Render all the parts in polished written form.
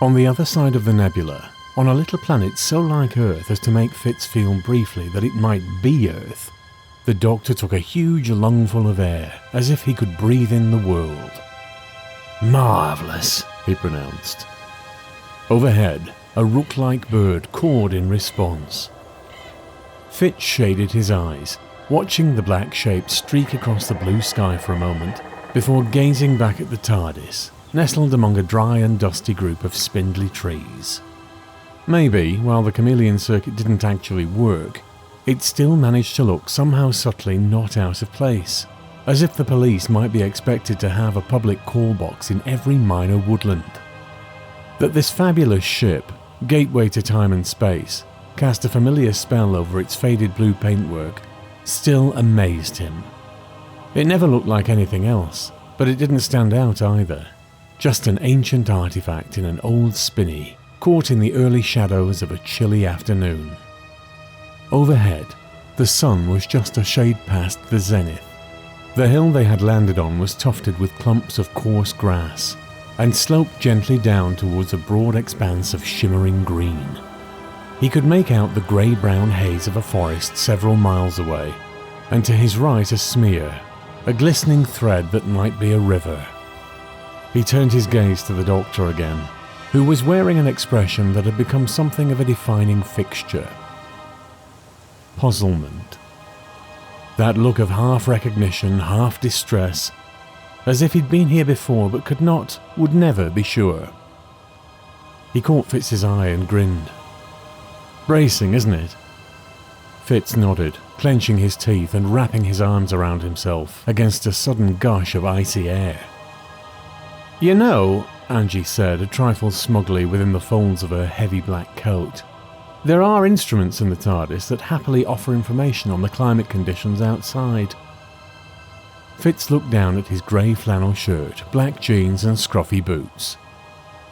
On the other side of the nebula, on a little planet so like Earth as to make Fitz feel briefly that it might be Earth, the doctor took a huge lungful of air, as if he could breathe in the world. "Marvellous," he pronounced. Overhead, a rook-like bird cawed in response. Fitz shaded his eyes, watching the black shape streak across the blue sky for a moment, before gazing back at the TARDIS, nestled among a dry and dusty group of spindly trees. Maybe, while the chameleon circuit didn't actually work, it still managed to look somehow subtly not out of place, as if the police might be expected to have a public call box in every minor woodland. That this fabulous ship, gateway to time and space, cast a familiar spell over its faded blue paintwork still amazed him. It never looked like anything else, but it didn't stand out either. Just an ancient artifact in an old spinney, caught in the early shadows of a chilly afternoon. Overhead, the sun was just a shade past the zenith. The hill they had landed on was tufted with clumps of coarse grass, and sloped gently down towards a broad expanse of shimmering green. He could make out the grey-brown haze of a forest several miles away, and to his right a smear, a glistening thread that might be a river. He turned his gaze to the doctor again, who was wearing an expression that had become something of a defining fixture. Puzzlement. That look of half recognition, half distress, as if he'd been here before but could not, would never be sure. He caught Fitz's eye and grinned. "Bracing, isn't it?" Fitz nodded, clenching his teeth and wrapping his arms around himself against a sudden gush of icy air. "You know," Angie said, a trifle smugly within the folds of her heavy black coat, "there are instruments in the TARDIS that happily offer information on the climate conditions outside." Fitz looked down at his grey flannel shirt, black jeans and scruffy boots.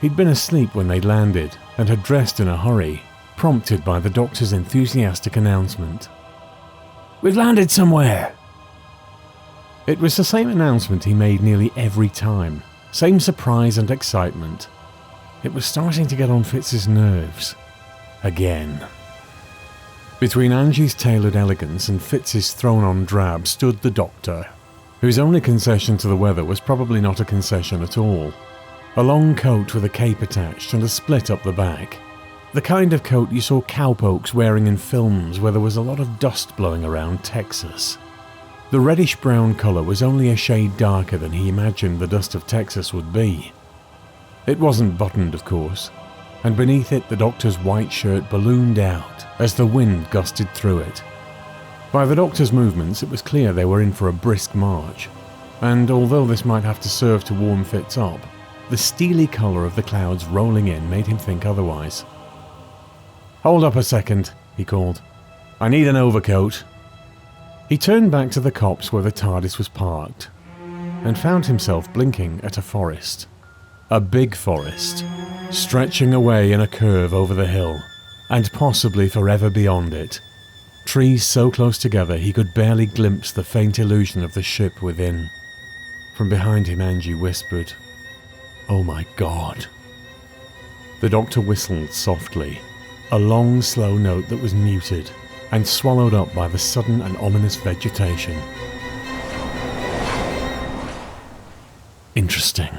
He'd been asleep when they landed and had dressed in a hurry, prompted by the doctor's enthusiastic announcement. "We've landed somewhere!" It was the same announcement he made nearly every time, same surprise and excitement. It was starting to get on Fitz's nerves. Again. Between Angie's tailored elegance and Fitz's thrown-on drab stood the doctor, whose only concession to the weather was probably not a concession at all. A long coat with a cape attached and a split up the back. The kind of coat you saw cowpokes wearing in films where there was a lot of dust blowing around Texas. The reddish-brown colour was only a shade darker than he imagined the dust of Texas would be. It wasn't buttoned, of course, and beneath it the doctor's white shirt ballooned out as the wind gusted through it. By the doctor's movements it was clear they were in for a brisk march, and although this might have to serve to warm Fitz up, the steely colour of the clouds rolling in made him think otherwise. "Hold up a second," he called. "I need an overcoat." He turned back to the copse where the TARDIS was parked, and found himself blinking at a forest. A big forest, stretching away in a curve over the hill, and possibly forever beyond it. Trees so close together he could barely glimpse the faint illusion of the ship within. From behind him Angie whispered, "Oh my God." The doctor whistled softly, a long, slow note that was muted and swallowed up by the sudden and ominous vegetation. Interesting.